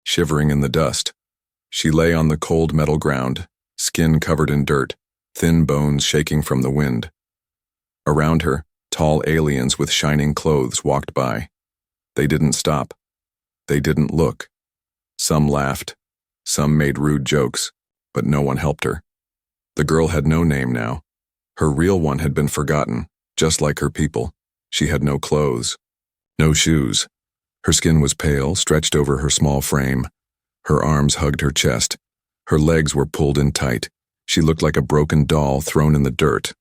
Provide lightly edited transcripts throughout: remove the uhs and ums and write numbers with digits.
shivering in the dust. She lay on the cold metal ground, skin covered in dirt, thin bones shaking from the wind. Around her, tall aliens with shining clothes walked by. They didn't stop. They didn't look. Some laughed. Some made rude jokes, but no one helped her. The girl had no name now. Her real one had been forgotten, just like her people. She had no clothes, no shoes. Her skin was pale, stretched over her small frame. Her arms hugged her chest. Her legs were pulled in tight. She looked like a broken doll thrown in the dirt.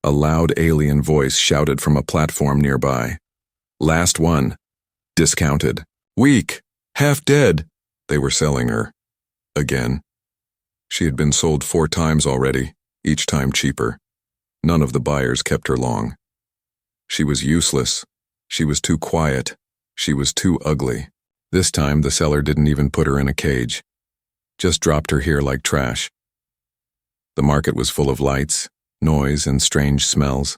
A loud alien voice shouted from a platform nearby. Last one. Discounted. Weak. Half dead. They were selling her. Again. She had been sold 4 times already, each time cheaper. None of the buyers kept her long. She was useless. She was too quiet. She was too ugly. This time the seller didn't even put her in a cage. Just dropped her here like trash. The market was full of lights, noise, and strange smells.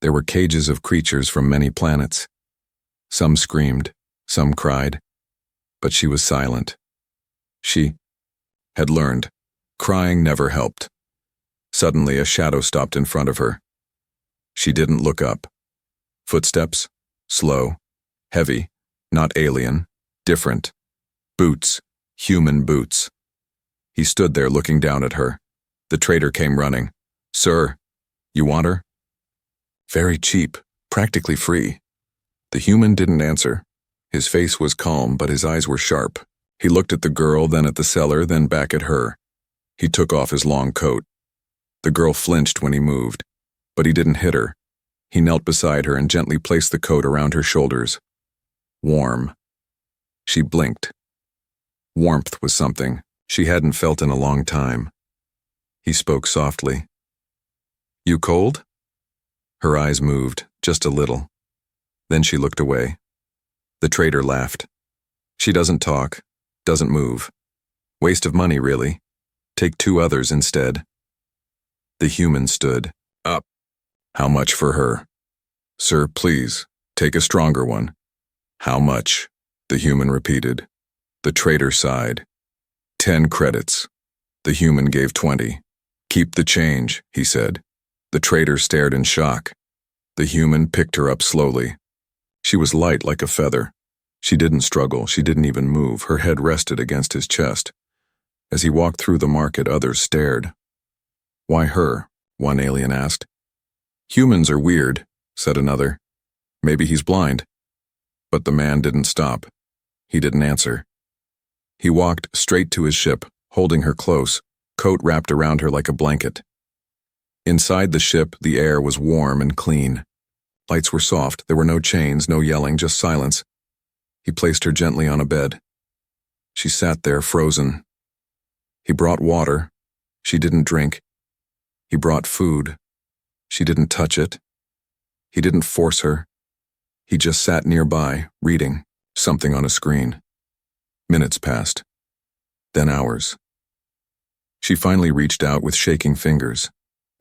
There were cages of creatures from many planets. Some screamed, some cried, but she was silent. She had learned. Crying never helped. Suddenly a shadow stopped in front of her. She didn't look up. Footsteps, slow, heavy, not alien, different. Boots, human boots. He stood there looking down at her. The trader came running. Sir, you want her? Very cheap, practically free. The human didn't answer. His face was calm, but his eyes were sharp. He looked at the girl, then at the seller, then back at her. He took off his long coat. The girl flinched when he moved, but he didn't hit her. He knelt beside her and gently placed the coat around her shoulders. Warm. She blinked. Warmth was something she hadn't felt in a long time. He spoke softly. You cold? Her eyes moved, just a little. Then she looked away. The trader laughed. She doesn't talk, doesn't move. Waste of money, really. Take 2 others instead. The human stood up. How much for her? Sir, please, take a stronger one. How much? The human repeated. The trader sighed. 10 credits. The human gave 20. Keep the change, he said. The trader stared in shock. The human picked her up slowly. She was light like a feather. She didn't struggle, she didn't even move. Her head rested against his chest. As he walked through the market, others stared. Why her? One alien asked. Humans are weird, said another. Maybe he's blind. But the man didn't stop. He didn't answer. He walked straight to his ship, holding her close, coat wrapped around her like a blanket. Inside the ship, the air was warm and clean. Lights were soft, there were no chains, no yelling, just silence. He placed her gently on a bed. She sat there, frozen. He brought water. She didn't drink. He brought food. She didn't touch it. He didn't force her. He just sat nearby, reading something on a screen. Minutes passed. Then hours. She finally reached out with shaking fingers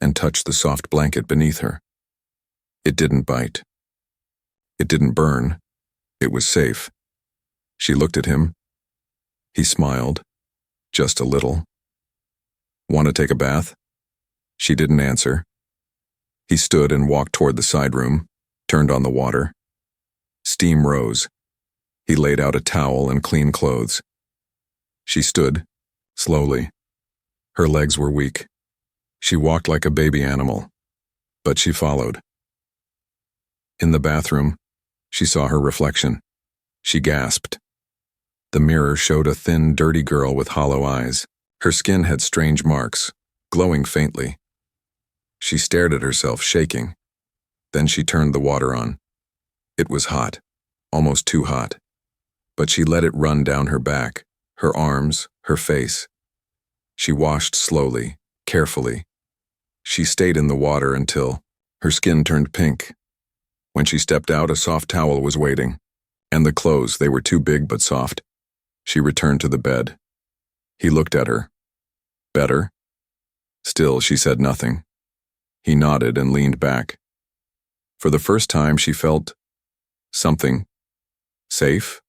and touched the soft blanket beneath her. It didn't bite. It didn't burn. It was safe. She looked at him. He smiled, just a little. Want to take a bath? She didn't answer. He stood and walked toward the side room, turned on the water. Steam rose. He laid out a towel and clean clothes. She stood, slowly. Her legs were weak. She walked like a baby animal, but she followed. In the bathroom, she saw her reflection. She gasped. The mirror showed a thin, dirty girl with hollow eyes. Her skin had strange marks, glowing faintly. She stared at herself, shaking. Then she turned the water on. It was hot, almost too hot. But she let it run down her back, her arms, her face. She washed slowly, carefully. She stayed in the water until her skin turned pink. When she stepped out, a soft towel was waiting. And the clothes, they were too big but soft. She returned to the bed. He looked at her. Better? Still, she said nothing. He nodded and leaned back. For the first time, she felt something. Safe?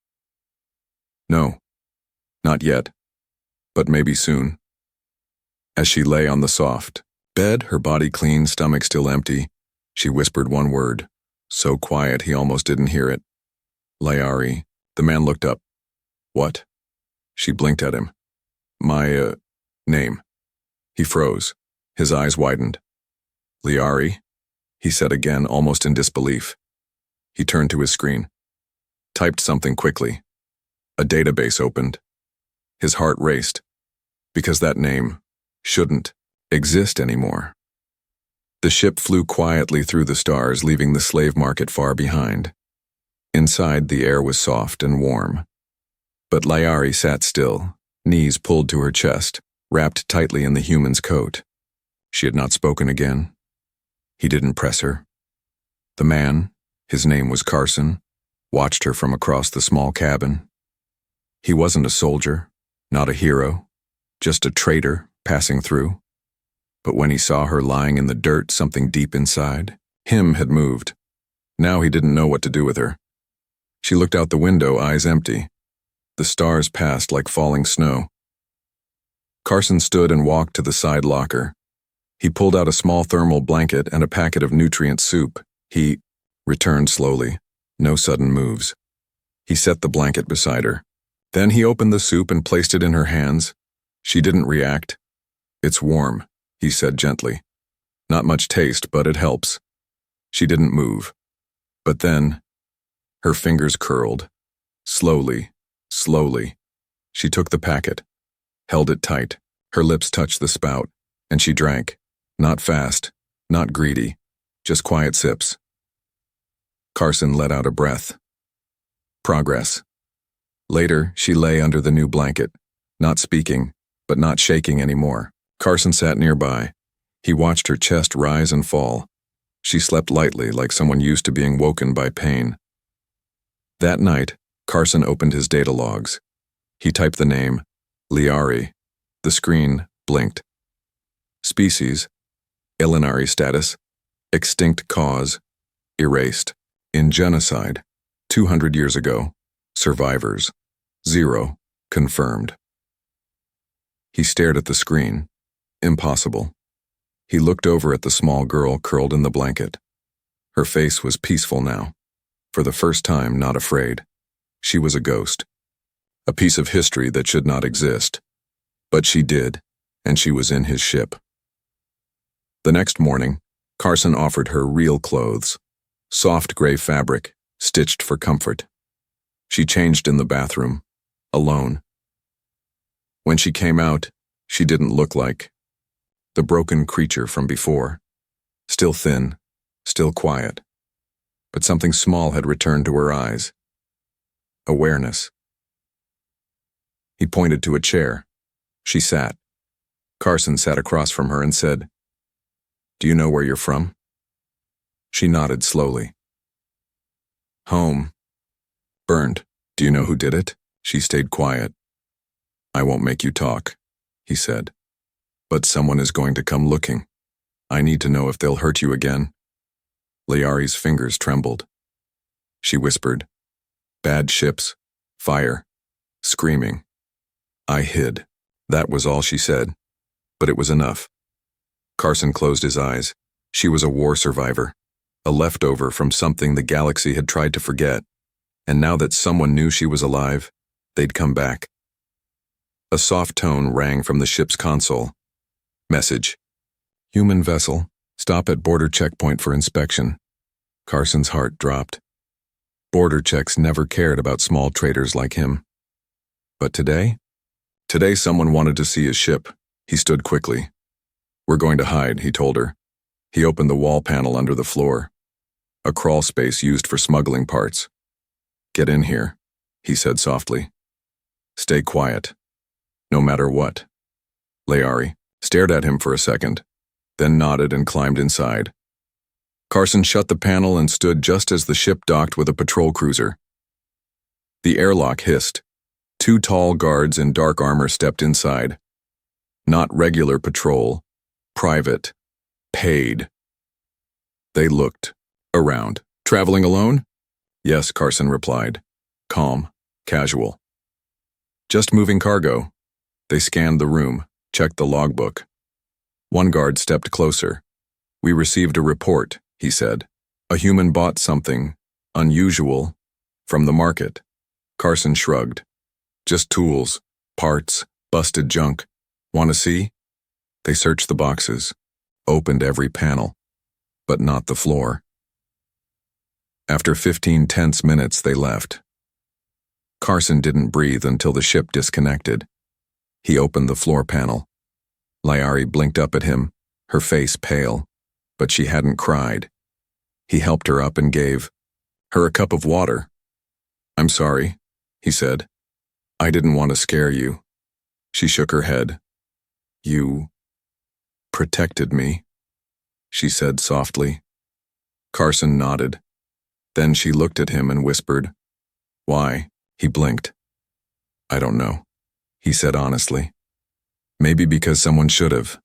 No, not yet, but maybe soon. As she lay on the soft bed, her body clean, stomach still empty, she whispered one word, so quiet he almost didn't hear it. Layari. The man looked up. What? She blinked at him. My, name. He froze. His eyes widened. Liari, he said again, almost in disbelief. He turned to his screen. Typed something quickly. A database opened. His heart raced, because that name shouldn't exist anymore. The ship flew quietly through the stars, leaving the slave market far behind. Inside, the air was soft and warm. But Layari sat still, knees pulled to her chest, wrapped tightly in the human's coat. She had not spoken again. He didn't press her. The man, his name was Carson, watched her from across the small cabin. He wasn't a soldier, not a hero, just a traitor passing through. But when he saw her lying in the dirt, something deep inside him had moved. Now he didn't know what to do with her. She looked out the window, eyes empty. The stars passed like falling snow. Carson stood and walked to the side locker. He pulled out a small thermal blanket and a packet of nutrient soup. He returned slowly, no sudden moves. He set the blanket beside her. Then he opened the soup and placed it in her hands. She didn't react. It's warm, he said gently. Not much taste, but it helps. She didn't move. But then, her fingers curled. Slowly, slowly. She took the packet, held it tight. Her lips touched the spout, and she drank. Not fast, not greedy, just quiet sips. Carson let out a breath. Progress. Later, she lay under the new blanket, not speaking, but not shaking anymore. Carson sat nearby. He watched her chest rise and fall. She slept lightly, like someone used to being woken by pain. That night, Carson opened his data logs. He typed the name, Liari. The screen blinked. Species, Ilinari status, extinct cause, erased. In genocide, 200 years ago, survivors, 0, confirmed. He stared at the screen. Impossible. He looked over at the small girl curled in the blanket. Her face was peaceful now. For the first time, not afraid. She was a ghost. A piece of history that should not exist. But she did, and she was in his ship. The next morning, Carson offered her real clothes. Soft gray fabric, stitched for comfort. She changed in the bathroom, alone. When she came out, she didn't look like the broken creature from before. Still thin, still quiet. But something small had returned to her eyes. Awareness. He pointed to a chair. She sat. Carson sat across from her and said, "Do you know where you're from?" She nodded slowly. "Home. Burned. Do you know who did it?" She stayed quiet. "I won't make you talk," he said. "But someone is going to come looking. I need to know if they'll hurt you again." Liari's fingers trembled. She whispered, "Bad ships, fire, screaming." I hid. That was all she said, but it was enough. Carson closed his eyes. She was a war survivor, a leftover from something the galaxy had tried to forget, and now that someone knew she was alive, they'd come back. A soft tone rang from the ship's console. Message. Human vessel, stop at border checkpoint for inspection. Carson's heart dropped. Border checks never cared about small traders like him. But today? Today someone wanted to see his ship. He stood quickly. "We're going to hide," he told her. He opened the wall panel under the floor. A crawl space used for smuggling parts. "Get in here," he said softly. "Stay quiet. No matter what." Liari stared at him for a second, then nodded and climbed inside. Carson shut the panel and stood just as the ship docked with a patrol cruiser. The airlock hissed. 2 tall guards in dark armor stepped inside. Not regular patrol, private, paid. They looked around. "Traveling alone?" "Yes," Carson replied. Calm, casual. Just moving cargo. They scanned the room, checked the logbook. One guard stepped closer. We received a report, he said. A human bought something unusual from the market. Carson shrugged. Just tools, parts, busted junk. Want to see? They searched the boxes, opened every panel, but not the floor. After 15 tense minutes, they left. Carson didn't breathe until the ship disconnected. He opened the floor panel. Liari blinked up at him, her face pale, but she hadn't cried. He helped her up and gave her a cup of water. I'm sorry, he said. I didn't want to scare you. She shook her head. You protected me, she said softly. Carson nodded. Then she looked at him and whispered, Why? He blinked. I don't know, he said honestly. Maybe because someone should have.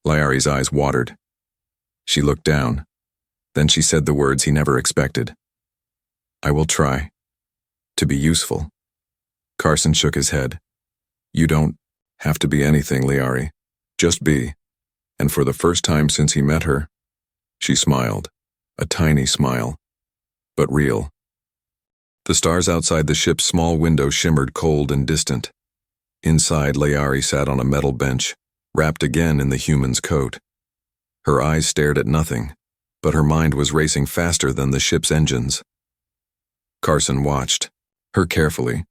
Liari's eyes watered. She looked down. Then she said the words he never expected. I will try to be useful. Carson shook his head. You don't have to be anything, Liari. Just be. And for the first time since he met her, she smiled, a tiny smile, but real. The stars outside the ship's small window shimmered cold and distant. Inside, Liari sat on a metal bench, wrapped again in the human's coat. Her eyes stared at nothing, but her mind was racing faster than the ship's engines. Carson watched her carefully.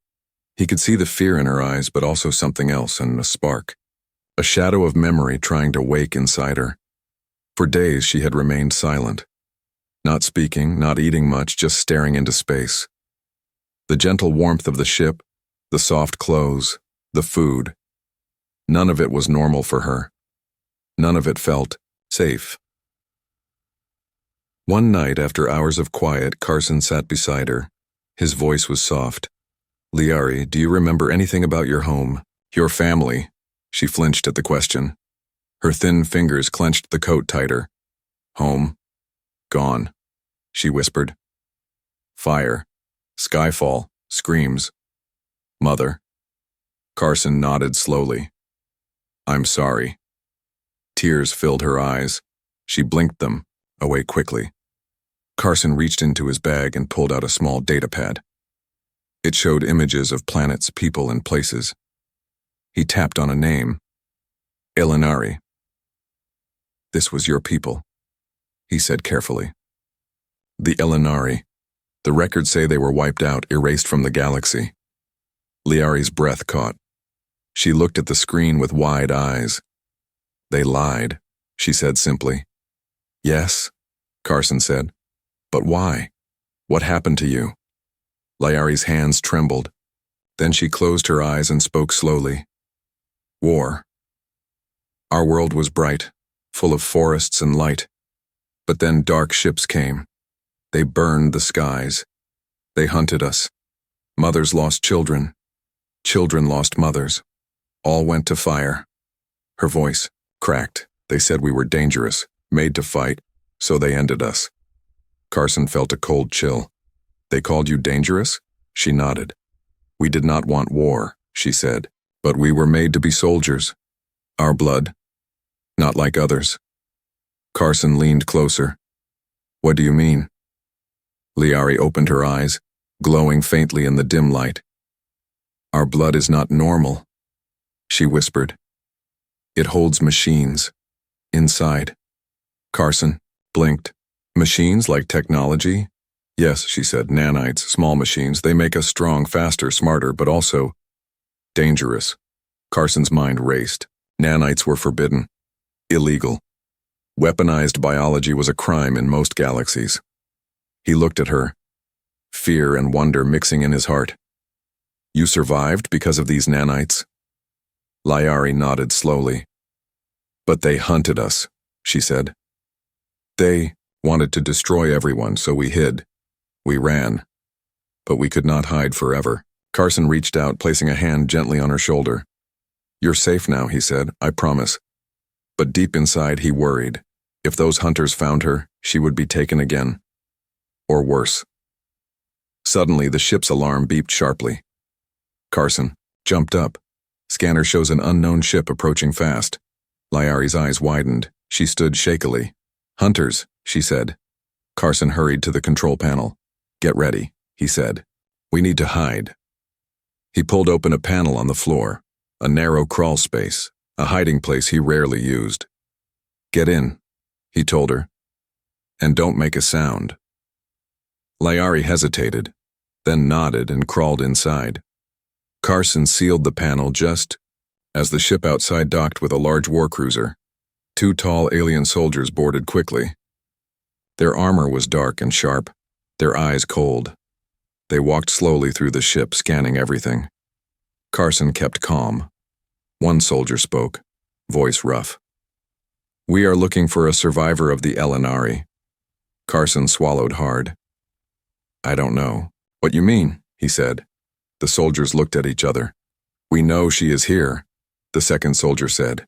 He could see the fear in her eyes, but also something else, and a spark. A shadow of memory trying to wake inside her. For days she had remained silent. Not speaking, not eating much, just staring into space. The gentle warmth of the ship, the soft clothes, the food. None of it was normal for her. None of it felt safe. One night, after hours of quiet, Carson sat beside her. His voice was soft. Liari, do you remember anything about your home, your family? She flinched at the question. Her thin fingers clenched the coat tighter. Home. Gone, she whispered. Fire. Skyfall. Screams. Mother. Carson nodded slowly. I'm sorry. Tears filled her eyes. She blinked them away quickly. Carson reached into his bag and pulled out a small data pad. It showed images of planets, people, and places. He tapped on a name. Elinari. This was your people, he said carefully. The Elinari. The records say they were wiped out, erased from the galaxy. Liari's breath caught. She looked at the screen with wide eyes. They lied, she said simply. Yes, Carson said. But why? What happened to you? Liari's hands trembled. Then she closed her eyes and spoke slowly. War. Our world was bright, full of forests and light. But then dark ships came. They burned the skies. They hunted us. Mothers lost children. Children lost mothers. All went to fire. Her voice cracked. They said we were dangerous, made to fight, so they ended us. Carson felt a cold chill. They called you dangerous? She nodded. We did not want war, she said, but we were made to be soldiers. Our blood. Not like others. Carson leaned closer. What do you mean? Liari opened her eyes, glowing faintly in the dim light. Our blood is not normal, she whispered. It holds machines. Inside. Carson blinked. Machines like technology? Yes, she said, nanites, small machines. They make us strong, faster, smarter, but also dangerous. Carson's mind raced. Nanites were forbidden. Illegal. Weaponized biology was a crime in most galaxies. He looked at her, fear and wonder mixing in his heart. You survived because of these nanites? Liari nodded slowly. But they hunted us, she said. They wanted to destroy everyone, so we hid. We ran. But we could not hide forever. Carson reached out, placing a hand gently on her shoulder. You're safe now, he said, I promise. But deep inside, he worried. If those hunters found her, she would be taken again. Or worse. Suddenly, the ship's alarm beeped sharply. Carson, Jumped up. Scanner shows an unknown ship approaching fast. Liari's eyes widened. She stood shakily. Hunters, she said. Carson hurried to the control panel. Get ready, he said. We need to hide. He pulled open a panel on the floor, a narrow crawl space, a hiding place he rarely used. Get in, he told her. And don't make a sound. Liari hesitated, then nodded and crawled inside. Carson sealed the panel just as the ship outside docked with a large warcruiser. 2 tall alien soldiers boarded quickly. Their armor was dark and sharp, their eyes cold. They walked slowly through the ship, scanning everything. Carson kept calm. One soldier spoke, voice rough. We are looking for a survivor of the Elinari. Carson swallowed hard. I don't know. What you mean? He said. The soldiers looked at each other. We know she is here, the second soldier said.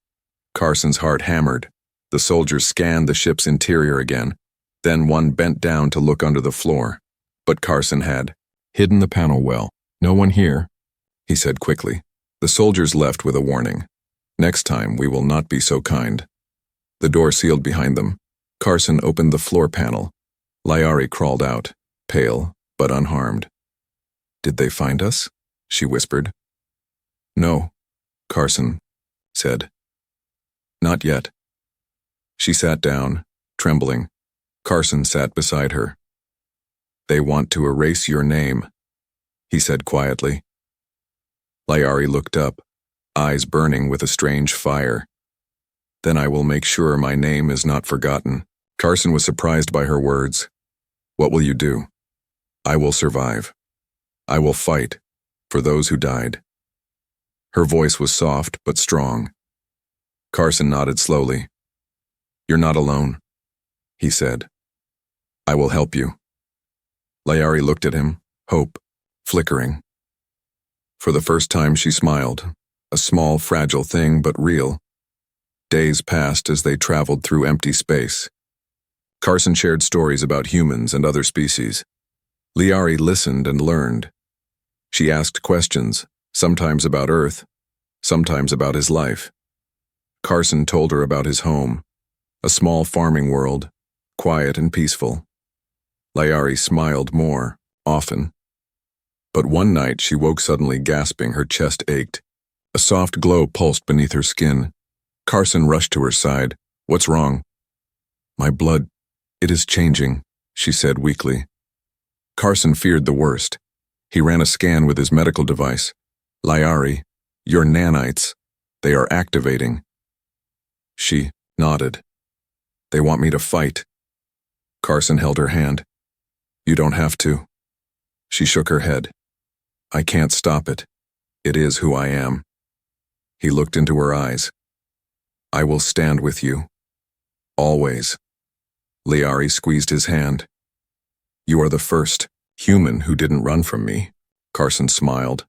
Carson's heart hammered. The soldiers scanned the ship's interior again. Then one bent down to look under the floor. But Carson had hidden the panel well. No one here, he said quickly. The soldiers left with a warning. Next time we will not be so kind. The door sealed behind them. Carson opened the floor panel. Liari crawled out, pale but unharmed. Did they find us? She whispered. No, Carson said. Not yet. She sat down, trembling. Carson sat beside her. They want to erase your name, he said quietly. Liari looked up, eyes burning with a strange fire. Then I will make sure my name is not forgotten. Carson was surprised by her words. What will you do? I will survive. I will fight for those who died. Her voice was soft but strong. Carson nodded slowly. You're not alone, he said. I will help you. Liari looked at him, hope flickering. For the first time she smiled, a small, fragile thing but real. Days passed as they traveled through empty space. Carson shared stories about humans and other species. Liari listened and learned. She asked questions, sometimes about Earth, sometimes about his life. Carson told her about his home, a small farming world, quiet and peaceful. Liari smiled more, often. But one night she woke suddenly gasping, her chest ached. A soft glow pulsed beneath her skin. Carson rushed to her side. What's wrong? My blood, it is changing, she said weakly. Carson feared the worst. He ran a scan with his medical device. Liari, your nanites, they are activating. She nodded. They want me to fight. Carson held her hand. You don't have to. She shook her head. I can't stop it. It is who I am. He looked into her eyes. I will stand with you. Always. Liari squeezed his hand. You are the first human who didn't run from me. Carson smiled.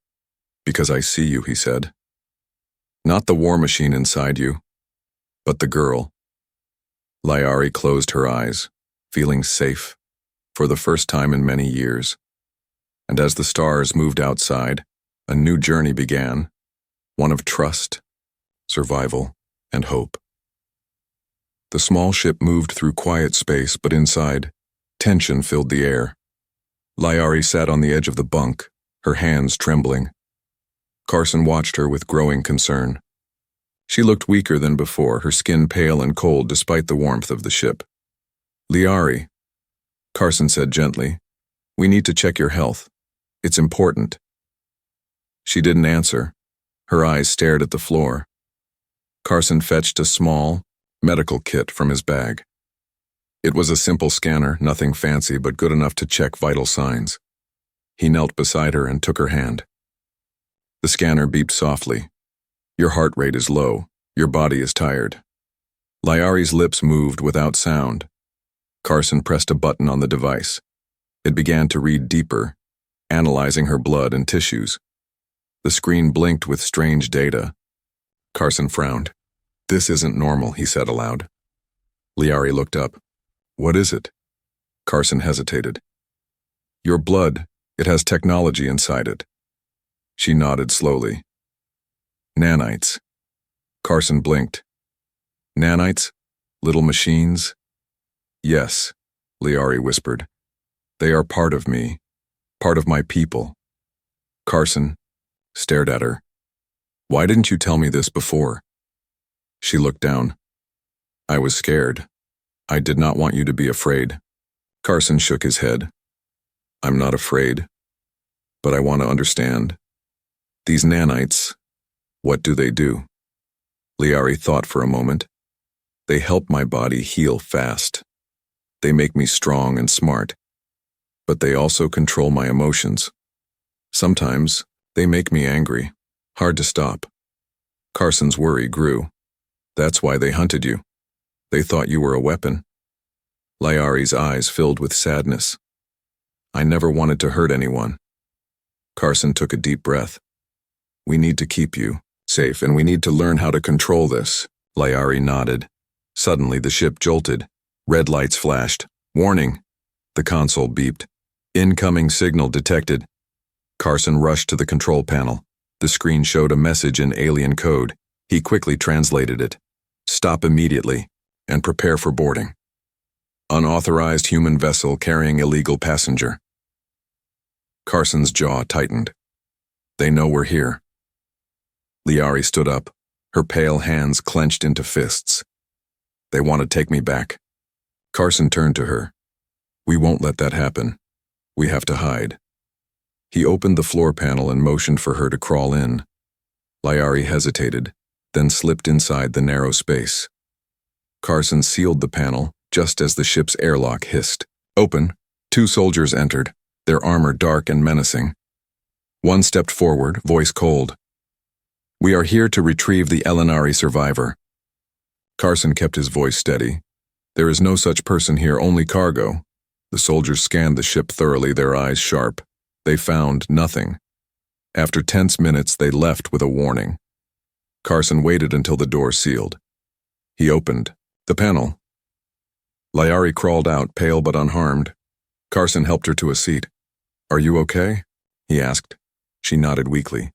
Because I see you, he said. Not the war machine inside you, but the girl. Liari closed her eyes, feeling safe, for the first time in many years. And as the stars moved outside, a new journey began, one of trust, survival, and hope. The small ship moved through quiet space, but inside, tension filled the air. Liari sat on the edge of the bunk, her hands trembling. Carson watched her with growing concern. She looked weaker than before, her skin pale and cold despite the warmth of the ship. Liari, Carson said gently, we need to check your health. It's important. She didn't answer. Her eyes stared at the floor. Carson fetched a small, medical kit from his bag. It was a simple scanner, nothing fancy but good enough to check vital signs. He knelt beside her and took her hand. The scanner beeped softly. Your heart rate is low. Your body is tired. Liari's lips moved without sound. Carson pressed a button on the device. It began to read deeper, analyzing her blood and tissues. The screen blinked with strange data. Carson frowned. This isn't normal, he said aloud. Liari looked up. What is it? Carson hesitated. Your blood, it has technology inside it. She nodded slowly. Nanites. Carson blinked. Nanites? Little machines? Yes, Liari whispered. They are part of me, part of my people. Carson stared at her. Why didn't you tell me this before? She looked down. I was scared. I did not want you to be afraid. Carson shook his head. I'm not afraid, but I want to understand. These nanites, what do they do? Liari thought for a moment. They help my body heal fast. They make me strong and smart, but they also control my emotions. Sometimes they make me angry, hard to stop. Carson's worry grew. That's why they hunted you. They thought you were a weapon. Liari's eyes filled with sadness. I never wanted to hurt anyone. Carson took a deep breath. We need to keep you safe, and we need to learn how to control this. Liari nodded. Suddenly the ship jolted. Red lights flashed. Warning! The console beeped. Incoming signal detected. Carson rushed to the control panel. The screen showed a message in alien code. He quickly translated it. Stop immediately and prepare for boarding. Unauthorized human vessel carrying illegal passenger. Carson's jaw tightened. They know we're here. Liari stood up, her pale hands clenched into fists. They want to take me back. Carson turned to her. We won't let that happen. We have to hide. He opened the floor panel and motioned for her to crawl in. Liari hesitated, then slipped inside the narrow space. Carson sealed the panel just as the ship's airlock hissed. Open. 2 soldiers entered, their armor dark and menacing. One stepped forward, voice cold. We are here to retrieve the Elinari survivor. Carson kept his voice steady. There is no such person here, only cargo. The soldiers scanned the ship thoroughly, their eyes sharp. They found nothing. After tense minutes, they left with a warning. Carson waited until the door sealed. He opened the panel. Liari crawled out, pale but unharmed. Carson helped her to a seat. Are you okay? He asked. She nodded weakly.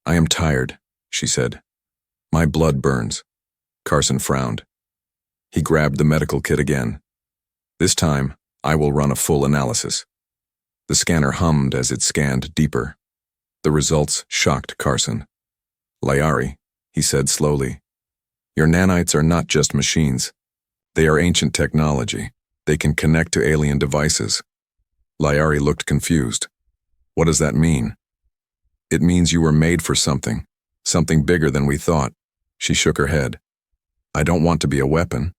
I am tired, she said. My blood burns. Carson frowned. He grabbed the medical kit again. This time, I will run a full analysis. The scanner hummed as it scanned deeper. The results shocked Carson. Liari, he said slowly. Your nanites are not just machines. They are ancient technology. They can connect to alien devices. Liari looked confused. What does that mean? It means you were made for something bigger than we thought. She shook her head. I don't want to be a weapon.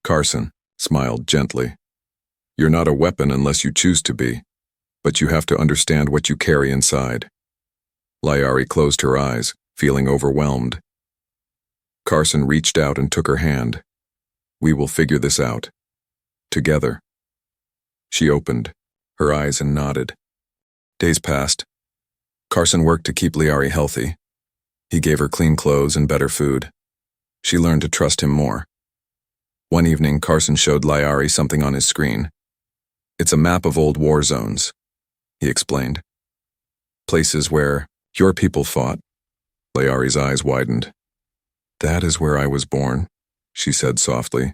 Carson smiled gently. You're not a weapon unless you choose to be, but you have to understand what you carry inside. Liari closed her eyes, feeling overwhelmed. Carson reached out and took her hand. We will figure this out. Together. She opened her eyes and nodded. Days passed. Carson worked to keep Liari healthy. He gave her clean clothes and better food. She learned to trust him more. One evening, Carson showed Liari something on his screen. It's a map of old war zones, he explained. Places where your people fought. Liari's eyes widened. That is where I was born, she said softly.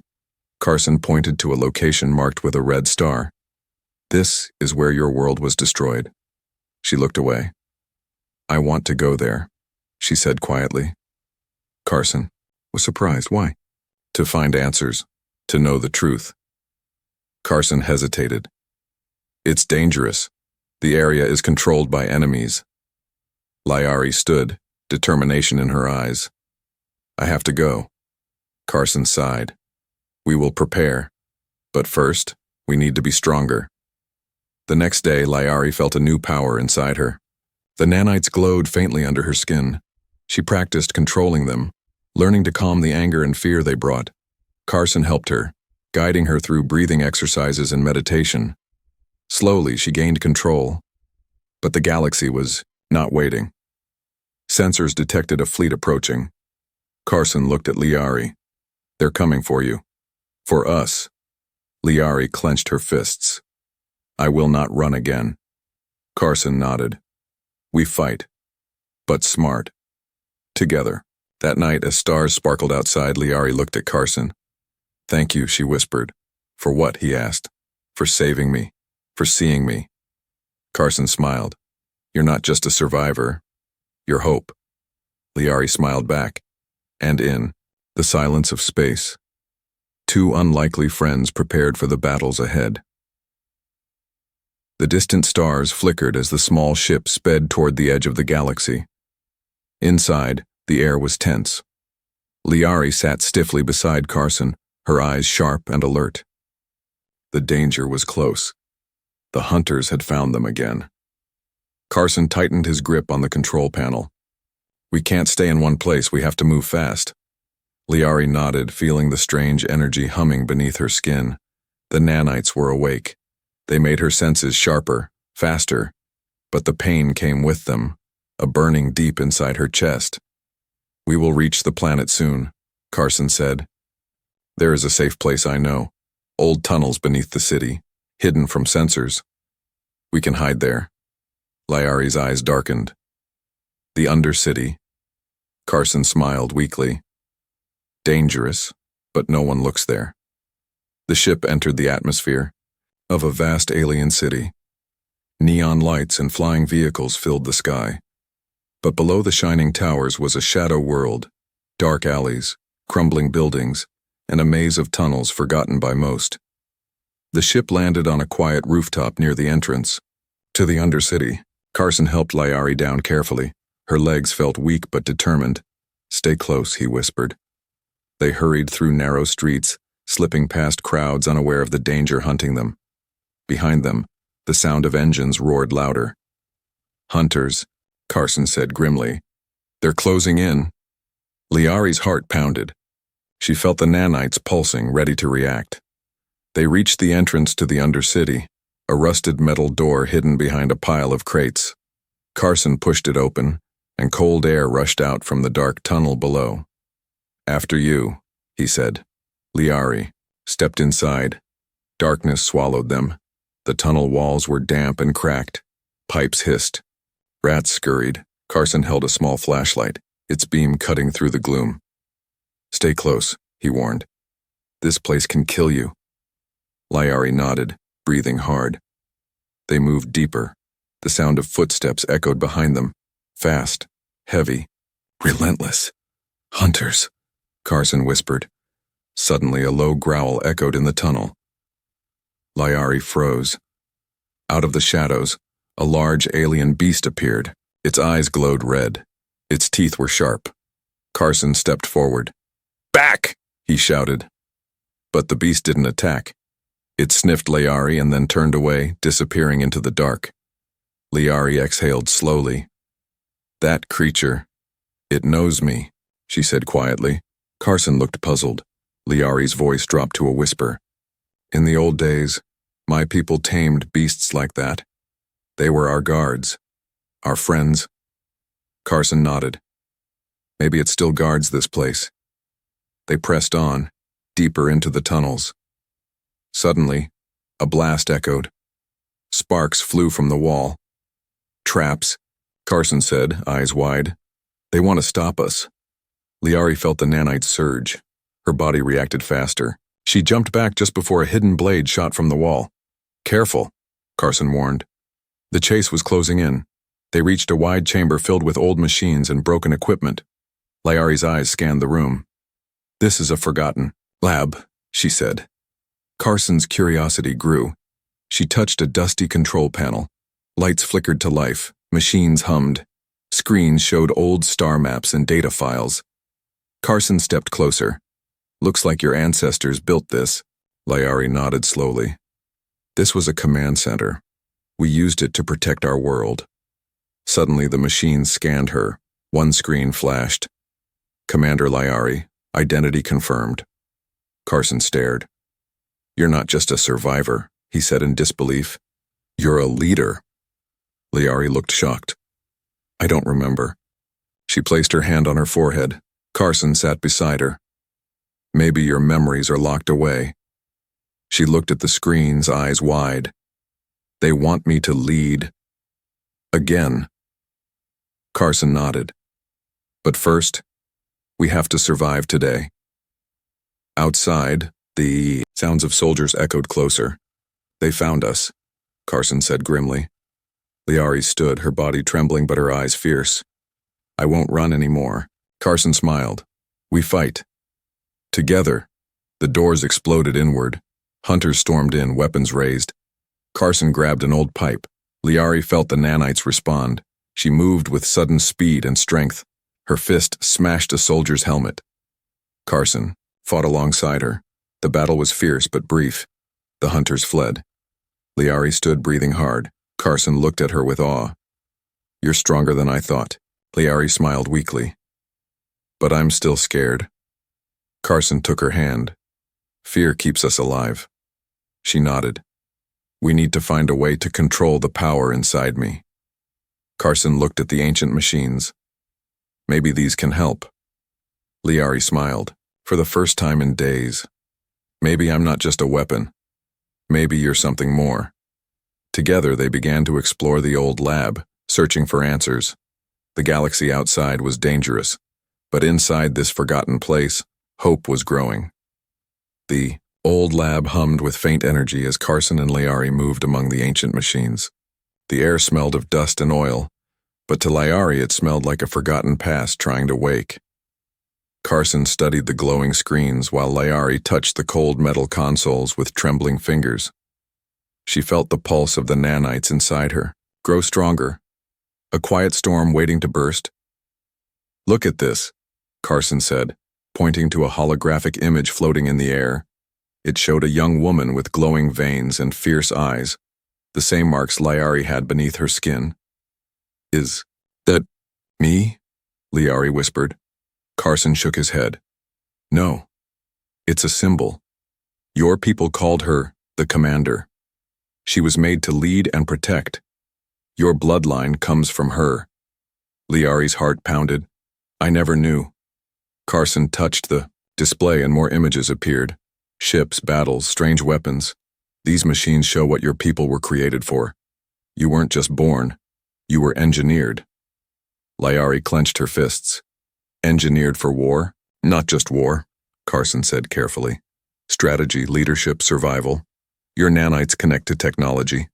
Carson pointed to a location marked with a red star. This is where your world was destroyed. She looked away. I want to go there, she said quietly. Carson was surprised. Why? To find answers, to know the truth. Carson hesitated. It's dangerous. The area is controlled by enemies. Liari stood, determination in her eyes. I have to go. Carson sighed. We will prepare. But first, we need to be stronger. The next day, Liari felt a new power inside her. The nanites glowed faintly under her skin. She practiced controlling them, learning to calm the anger and fear they brought. Carson helped her, guiding her through breathing exercises and meditation. Slowly, she gained control. But the galaxy was not waiting. Sensors detected a fleet approaching. Carson looked at Liari. They're coming for you. For us. Liari clenched her fists. I will not run again. Carson nodded. We fight. But smart. Together. That night, as stars sparkled outside, Liari looked at Carson. "Thank you," she whispered. "For what?" he asked. "For saving me. For seeing me." Carson smiled. "You're not just a survivor. You're hope." Liari smiled back. And in the silence of space, two unlikely friends prepared for the battles ahead. The distant stars flickered as the small ship sped toward the edge of the galaxy. Inside, the air was tense. Liari sat stiffly beside Carson, her eyes sharp and alert. The danger was close. The hunters had found them again. Carson tightened his grip on the control panel. "We can't stay in one place, we have to move fast." Liari nodded, feeling the strange energy humming beneath her skin. The nanites were awake. They made her senses sharper, faster, but the pain came with them, a burning deep inside her chest. "We will reach the planet soon," Carson said. "There is a safe place I know. Old tunnels beneath the city, hidden from sensors. We can hide there." Liari's eyes darkened. "The Undercity." Carson smiled weakly. "Dangerous, but no one looks there." The ship entered the atmosphere of a vast alien city. Neon lights and flying vehicles filled the sky. But below the shining towers was a shadow world, dark alleys, crumbling buildings, and a maze of tunnels forgotten by most. The ship landed on a quiet rooftop near the entrance to the Undercity. Carson helped Liari down carefully. Her legs felt weak but determined. "Stay close," he whispered. They hurried through narrow streets, slipping past crowds unaware of the danger hunting them. Behind them, the sound of engines roared louder. "Hunters," Carson said grimly. "They're closing in." Liari's heart pounded. She felt the nanites pulsing, ready to react. They reached the entrance to the Undercity, a rusted metal door hidden behind a pile of crates. Carson pushed it open, and cold air rushed out from the dark tunnel below. "After you," he said. Liari stepped inside. Darkness swallowed them. The tunnel walls were damp and cracked. Pipes hissed. Rats scurried. Carson held a small flashlight, its beam cutting through the gloom. "Stay close," he warned. "This place can kill you." Liari nodded, breathing hard. They moved deeper. The sound of footsteps echoed behind them. Fast, heavy, relentless. "Hunters," Carson whispered. Suddenly, a low growl echoed in the tunnel. Liari froze. Out of the shadows, a large alien beast appeared. Its eyes glowed red. Its teeth were sharp. Carson stepped forward. "Back!" he shouted. But the beast didn't attack. It sniffed Liari and then turned away, disappearing into the dark. Liari exhaled slowly. "That creature, it knows me," she said quietly. Carson looked puzzled. Liari's voice dropped to a whisper. "In the old days, my people tamed beasts like that. They were our guards, our friends." Carson nodded. "Maybe it still guards this place." They pressed on, deeper into the tunnels. Suddenly, a blast echoed. Sparks flew from the wall. "Traps," Carson said, eyes wide. "They want to stop us." Liari felt the nanites surge. Her body reacted faster. She jumped back just before a hidden blade shot from the wall. "Careful," Carson warned. The chase was closing in. They reached a wide chamber filled with old machines and broken equipment. Liari's eyes scanned the room. "This is a forgotten lab," she said. Carson's curiosity grew. She touched a dusty control panel. Lights flickered to life. Machines hummed. Screens showed old star maps and data files. Carson stepped closer. "Looks like your ancestors built this." Liari nodded slowly. "This was a command center. We used it to protect our world." Suddenly the machine scanned her. One screen flashed. "Commander Liari, identity confirmed." Carson stared. "You're not just a survivor," he said in disbelief. "You're a leader." Liari looked shocked. "I don't remember." She placed her hand on her forehead. Carson sat beside her. "Maybe your memories are locked away." She looked at the screens, eyes wide. "They want me to lead." Again. Carson nodded. But first, we have to survive today. Outside, the sounds of soldiers echoed closer. They found us, Carson said grimly. Liari stood, her body trembling but her eyes fierce. I won't run anymore. Carson smiled. We fight. Together. The doors exploded inward. Hunters stormed in, weapons raised. Carson grabbed an old pipe. Liari felt the nanites respond. She moved with sudden speed and strength. Her fist smashed a soldier's helmet. Carson fought alongside her. The battle was fierce but brief. The hunters fled. Liari stood, breathing hard. Carson looked at her with awe. You're stronger than I thought. Liari smiled weakly. But I'm still scared. Carson took her hand. Fear keeps us alive. She nodded. We need to find a way to control the power inside me. Carson looked at the ancient machines. Maybe these can help. Liari smiled, for the first time in days. Maybe I'm not just a weapon. Maybe you're something more. Together they began to explore the old lab, searching for answers. The galaxy outside was dangerous, but inside this forgotten place, hope was growing. The old lab hummed with faint energy as Carson and Liari moved among the ancient machines. The air smelled of dust and oil, but to Liari it smelled like a forgotten past trying to wake. Carson studied the glowing screens while Liari touched the cold metal consoles with trembling fingers. She felt the pulse of the nanites inside her grow stronger, a quiet storm waiting to burst. Look at this, Carson said, pointing to a holographic image floating in the air. It showed a young woman with glowing veins and fierce eyes, the same marks Liari had beneath her skin. Is that me? Liari whispered. Carson shook his head. No, it's a symbol. Your people called her the Commander. She was made to lead and protect. Your bloodline comes from her. Liari's heart pounded. I never knew. Carson touched the display and more images appeared. Ships, battles, strange weapons. These machines show what your people were created for. You weren't just born. You were engineered. Liari clenched her fists. Engineered for war? Not just war, Carson said carefully. Strategy, leadership, survival. Your nanites connect to technology.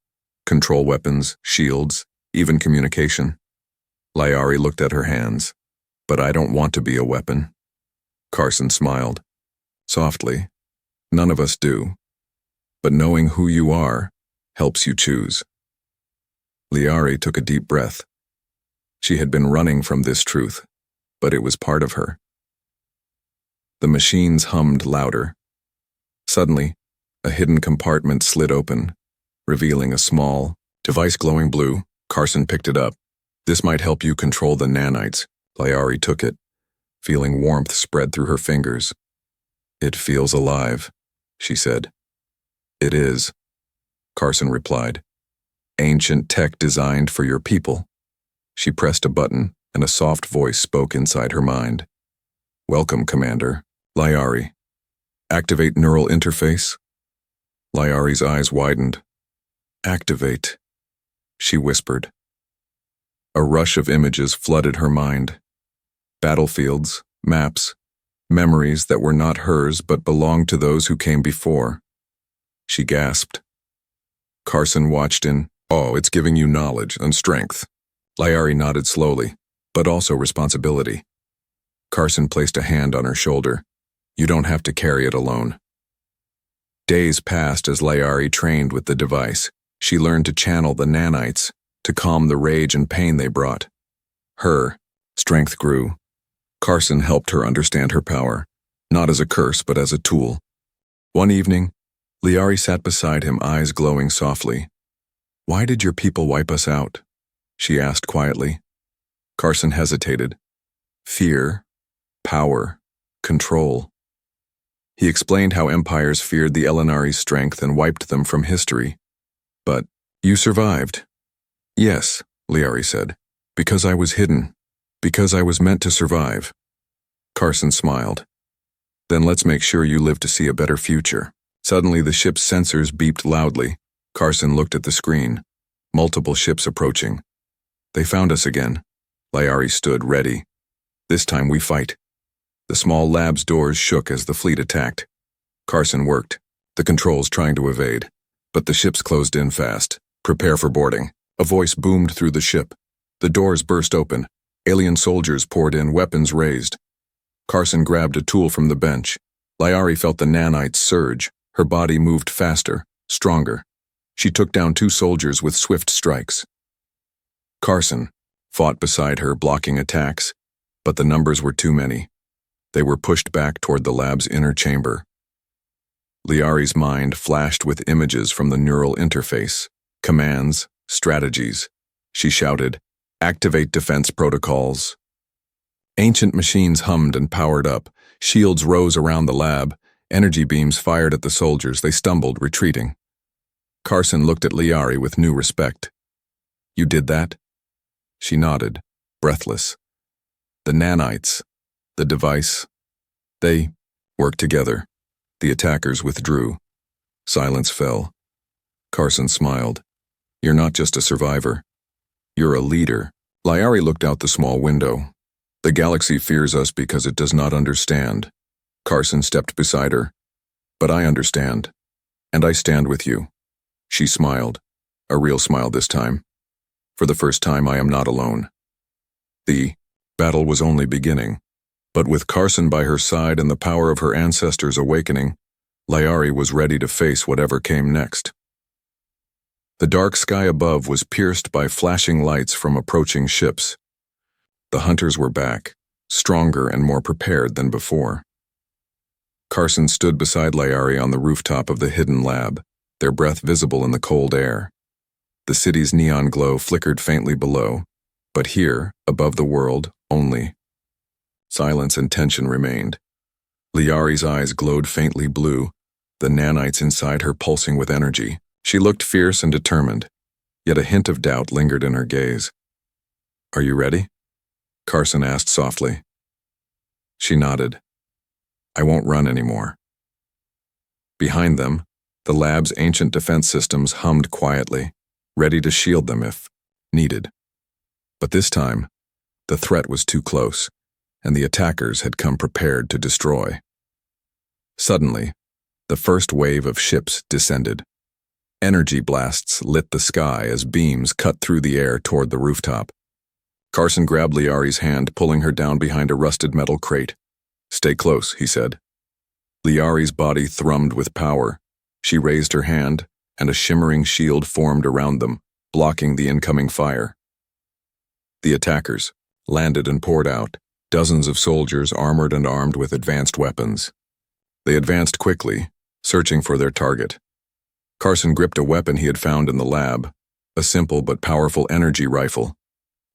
Control weapons, shields, even communication. Liari looked at her hands. But I don't want to be a weapon. Carson smiled. Softly. None of us do. But knowing who you are helps you choose. Liari took a deep breath. She had been running from this truth, but it was part of her. The machines hummed louder. Suddenly, a hidden compartment slid open, revealing a small device glowing blue. Carson picked it up. This might help you control the nanites. Liari took it, feeling warmth spread through her fingers. It feels alive, she said. It is, Carson replied. Ancient tech designed for your people. She pressed a button, and a soft voice spoke inside her mind. Welcome, Commander. Liari. Activate neural interface. Liari's eyes widened. Activate, she whispered. A rush of images flooded her mind. Battlefields, maps, memories that were not hers but belonged to those who came before. She gasped. Carson watched in awe. It's giving you knowledge and strength. Liari nodded slowly, but also responsibility. Carson placed a hand on her shoulder. You don't have to carry it alone. Days passed as Liari trained with the device. She learned to channel the nanites, to calm the rage and pain they brought. Her strength grew. Carson helped her understand her power, not as a curse but as a tool. One evening, Liari sat beside him, eyes glowing softly. Why did your people wipe us out? She asked quietly. Carson hesitated. Fear, power, control. He explained how empires feared the Elenari's strength and wiped them from history. But you survived. Yes, Liari said, because I was hidden, because I was meant to survive. Carson smiled. Then let's make sure you live to see a better future. Suddenly the ship's sensors beeped loudly. Carson looked at the screen. Multiple ships approaching. They found us again. Liari stood ready. This time we fight. The small lab's doors shook as the fleet attacked. Carson worked, the controls trying to evade. But the ships closed in fast. Prepare for boarding. A voice boomed through the ship. The doors burst open. Alien soldiers poured in, weapons raised. Carson grabbed a tool from the bench. Liari felt the nanites surge. Her body moved faster, stronger. She took down 2 soldiers with swift strikes. Carson fought beside her, blocking attacks, but the numbers were too many. They were pushed back toward the lab's inner chamber. Liari's mind flashed with images from the neural interface, commands, strategies. She shouted, "Activate defense protocols." Ancient machines hummed and powered up. Shields rose around the lab. Energy beams fired at the soldiers. They stumbled, retreating. Carson looked at Liari with new respect. "You did that?" She nodded, breathless. "The nanites, the device, they worked together." The attackers withdrew. Silence fell. Carson smiled. "You're not just a survivor. You're a leader." Liari looked out the small window. "The galaxy fears us because it does not understand." Carson stepped beside her. "But I understand, and I stand with you." She smiled, a real smile this time. "For the first time, I am not alone." The battle was only beginning. But with Carson by her side and the power of her ancestors awakening, Liari was ready to face whatever came next. The dark sky above was pierced by flashing lights from approaching ships. The hunters were back, stronger and more prepared than before. Carson stood beside Liari on the rooftop of the hidden lab, their breath visible in the cold air. The city's neon glow flickered faintly below, but here, above the world, only. Silence and tension remained. Liari's eyes glowed faintly blue, the nanites inside her pulsing with energy. She looked fierce and determined, yet a hint of doubt lingered in her gaze. "Are you ready?" Carson asked softly. She nodded. "I won't run anymore." Behind them, the lab's ancient defense systems hummed quietly, ready to shield them if needed. But this time, the threat was too close, and the attackers had come prepared to destroy. Suddenly, the first wave of ships descended. Energy blasts lit the sky as beams cut through the air toward the rooftop. Carson grabbed Liari's hand, pulling her down behind a rusted metal crate. "Stay close," he said. Liari's body thrummed with power. She raised her hand, and a shimmering shield formed around them, blocking the incoming fire. The attackers landed and poured out, dozens of soldiers armored and armed with advanced weapons. They advanced quickly, searching for their target. Carson gripped a weapon he had found in the lab, a simple but powerful energy rifle.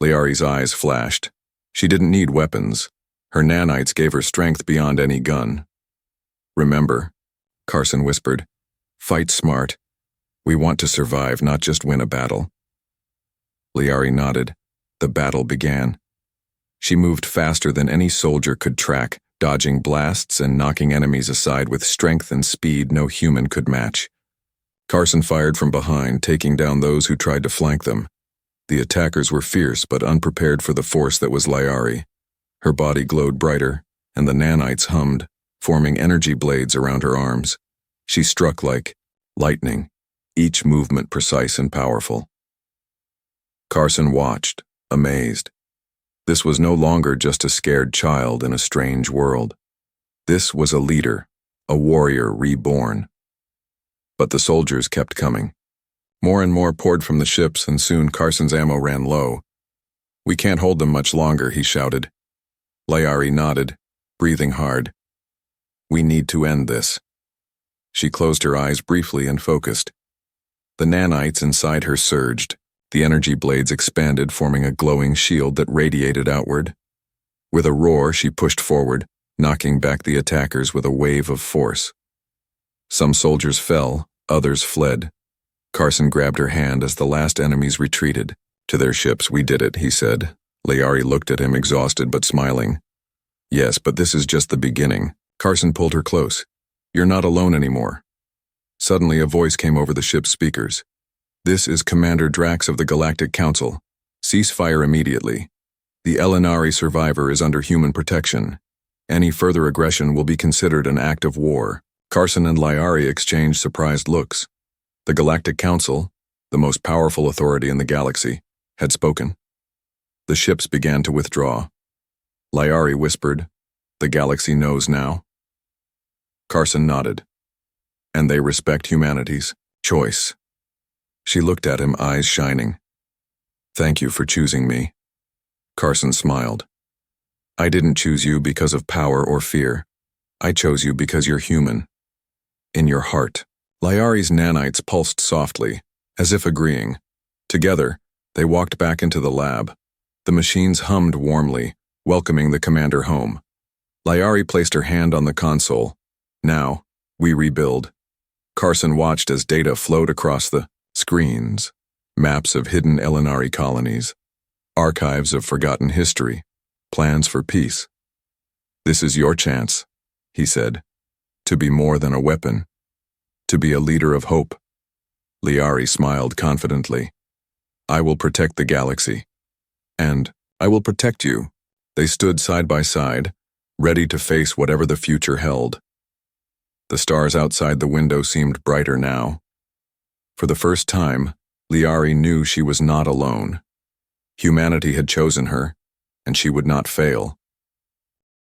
Liari's eyes flashed. She didn't need weapons. Her nanites gave her strength beyond any gun. "Remember," Carson whispered, "fight smart. We want to survive, not just win a battle." Liari nodded. The battle began. She moved faster than any soldier could track, dodging blasts and knocking enemies aside with strength and speed no human could match. Carson fired from behind, taking down those who tried to flank them. The attackers were fierce but unprepared for the force that was Liari. Her body glowed brighter, and the nanites hummed, forming energy blades around her arms. She struck like lightning, each movement precise and powerful. Carson watched, amazed. This was no longer just a scared child in a strange world. This was a leader, a warrior reborn. But the soldiers kept coming. More and more poured from the ships, and soon Carson's ammo ran low. "We can't hold them much longer," he shouted. Liari nodded, breathing hard. "We need to end this." She closed her eyes briefly and focused. The nanites inside her surged. The energy blades expanded, forming a glowing shield that radiated outward. With a roar, she pushed forward, knocking back the attackers with a wave of force. Some soldiers fell, others fled. Carson grabbed her hand as the last enemies retreated. "To their ships, we did it," he said. Liari looked at him, exhausted but smiling. "Yes, but this is just the beginning." Carson pulled her close. "You're not alone anymore." Suddenly, a voice came over the ship's speakers. "This is Commander Drax of the Galactic Council. Cease fire immediately." The Elinari survivor is under human protection. Any further aggression will be considered an act of war. Carson and Liari exchanged surprised looks. The Galactic Council, the most powerful authority in the galaxy, had spoken. The ships began to withdraw. Liari whispered, "The galaxy knows now." Carson nodded. "And they respect humanity's choice." She looked at him, eyes shining. "Thank you for choosing me." Carson smiled. "I didn't choose you because of power or fear. I chose you because you're human. In your heart." Liari's nanites pulsed softly, as if agreeing. Together, they walked back into the lab. The machines hummed warmly, welcoming the commander home. Liari placed her hand on the console. "Now, we rebuild." Carson watched as data flowed across the screens. Maps of hidden Elinari colonies. Archives of forgotten history. Plans for peace. "This is your chance," he said. "To be more than a weapon. To be a leader of hope." Liari smiled confidently. "I will protect the galaxy. And I will protect you." They stood side by side, ready to face whatever the future held. The stars outside the window seemed brighter now. For the first time, Liari knew she was not alone. Humanity had chosen her, and she would not fail.